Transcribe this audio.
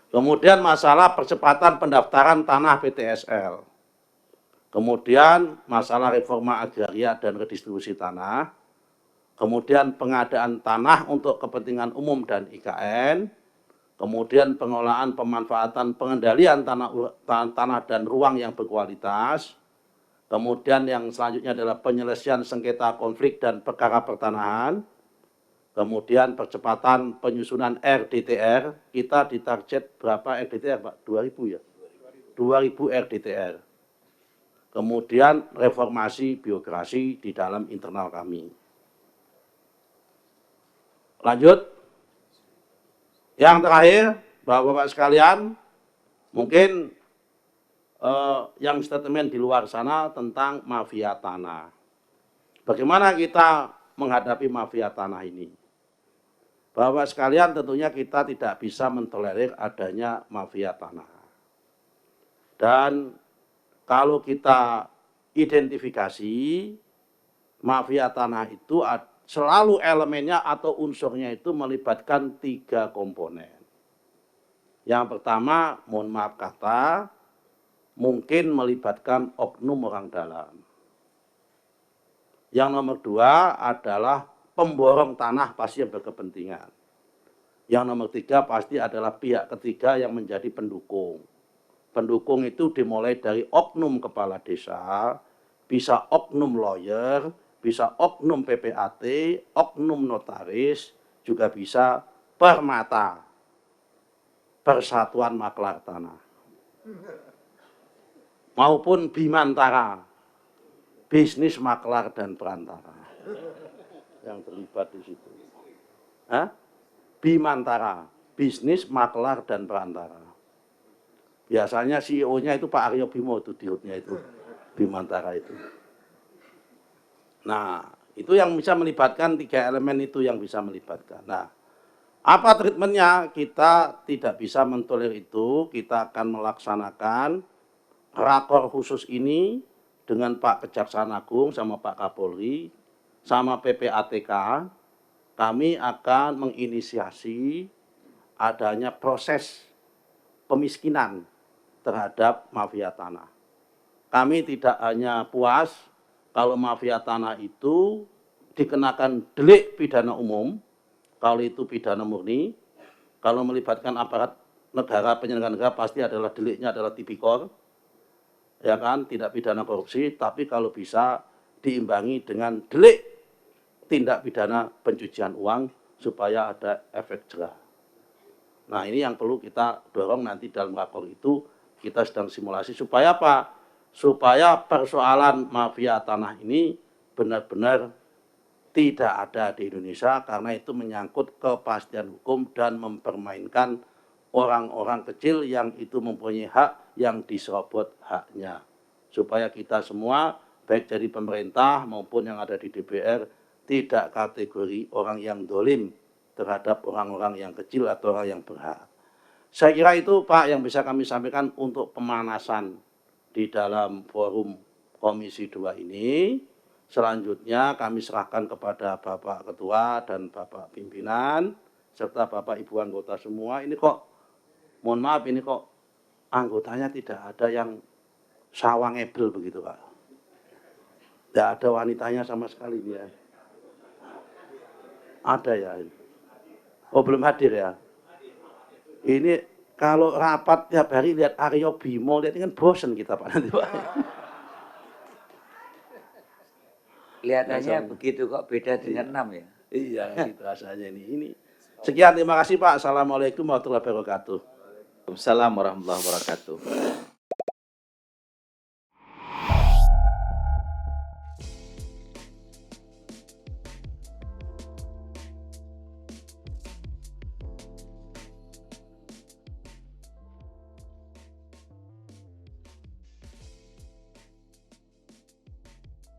Kemudian masalah percepatan pendaftaran tanah PTSL. Kemudian masalah reforma agraria dan redistribusi tanah. Kemudian pengadaan tanah untuk kepentingan umum dan IKN. Kemudian pengelolaan, pemanfaatan, pengendalian tanah dan ruang yang berkualitas. Kemudian yang selanjutnya adalah penyelesaian sengketa konflik dan perkara pertanahan. Kemudian percepatan penyusunan RDTR, kita ditarget berapa RDTR Pak? 2000 ya? 2000 RDTR. Kemudian reformasi birokrasi di dalam internal kami. Lanjut. Yang terakhir, Bapak-Bapak sekalian, mungkin yang statement di luar sana tentang mafia tanah. Bagaimana kita menghadapi mafia tanah ini? Bapak sekalian, tentunya kita tidak bisa mentolerir adanya mafia tanah. Dan kalau kita identifikasi, mafia tanah itu selalu elemennya atau unsurnya itu melibatkan 3 komponen. Yang pertama, mohon maaf kata, mungkin melibatkan oknum orang dalam. Yang nomor 2 adalah pemborong tanah pasti yang berkepentingan. Yang nomor 3 pasti adalah pihak ketiga yang menjadi pendukung. Pendukung itu dimulai dari oknum kepala desa, bisa oknum lawyer, bisa oknum PPAT, oknum notaris, juga bisa permata, Persatuan Maklar Tanah. Maupun Bimantara, bisnis maklar dan perantara yang terlibat di situ. Bimantara, bisnis maklar dan perantara. Biasanya CEO-nya itu Pak Aryo Bimo itu diutnya itu, Bimantara itu. Nah, itu yang bisa melibatkan 3 elemen itu yang bisa melibatkan. Nah, apa treatmentnya? Kita tidak bisa mentolerir itu. Kita akan melaksanakan rakor khusus ini dengan Pak Kejaksaan Agung sama Pak Kapolri sama PPATK. Kami akan menginisiasi adanya proses pemiskinan terhadap mafia tanah. Kami tidak hanya puas kalau mafia tanah itu dikenakan delik pidana umum, kalau itu pidana murni, kalau melibatkan aparat negara, penyelenggara negara pasti adalah deliknya adalah tipikor, ya kan, tidak pidana korupsi, tapi kalau bisa diimbangi dengan delik tindak pidana pencucian uang supaya ada efek jerah. Nah, ini yang perlu kita dorong nanti dalam rakor itu, kita sedang simulasi supaya apa? Supaya persoalan mafia tanah ini benar-benar tidak ada di Indonesia, karena itu menyangkut kepastian hukum dan mempermainkan orang-orang kecil yang itu mempunyai hak yang diserobot haknya. Supaya kita semua, baik dari pemerintah maupun yang ada di DPR, tidak kategori orang yang dolim terhadap orang-orang yang kecil atau orang yang berhak. Saya kira itu Pak yang bisa kami sampaikan untuk pemanasan di dalam forum Komisi 2 ini. Selanjutnya kami serahkan kepada Bapak Ketua dan Bapak Pimpinan, serta Bapak Ibu anggota semua. Ini kok, mohon maaf, ini kok anggotanya tidak ada yang sawangebel begitu Pak. Tidak ada wanitanya sama sekali ya. Ada ya. Oh belum hadir ya. Ini kalau rapat tiap hari lihat Aryo Bimo, lihat ini kan bosen kita Pak nanti Pak. Kelihatannya begitu kok, beda dengan 6 ya. Iya, gitu rasanya ini. Sekian, terima kasih Pak. Assalamualaikum warahmatullahi wabarakatuh. Waalaikumsalam warahmatullahi wabarakatuh.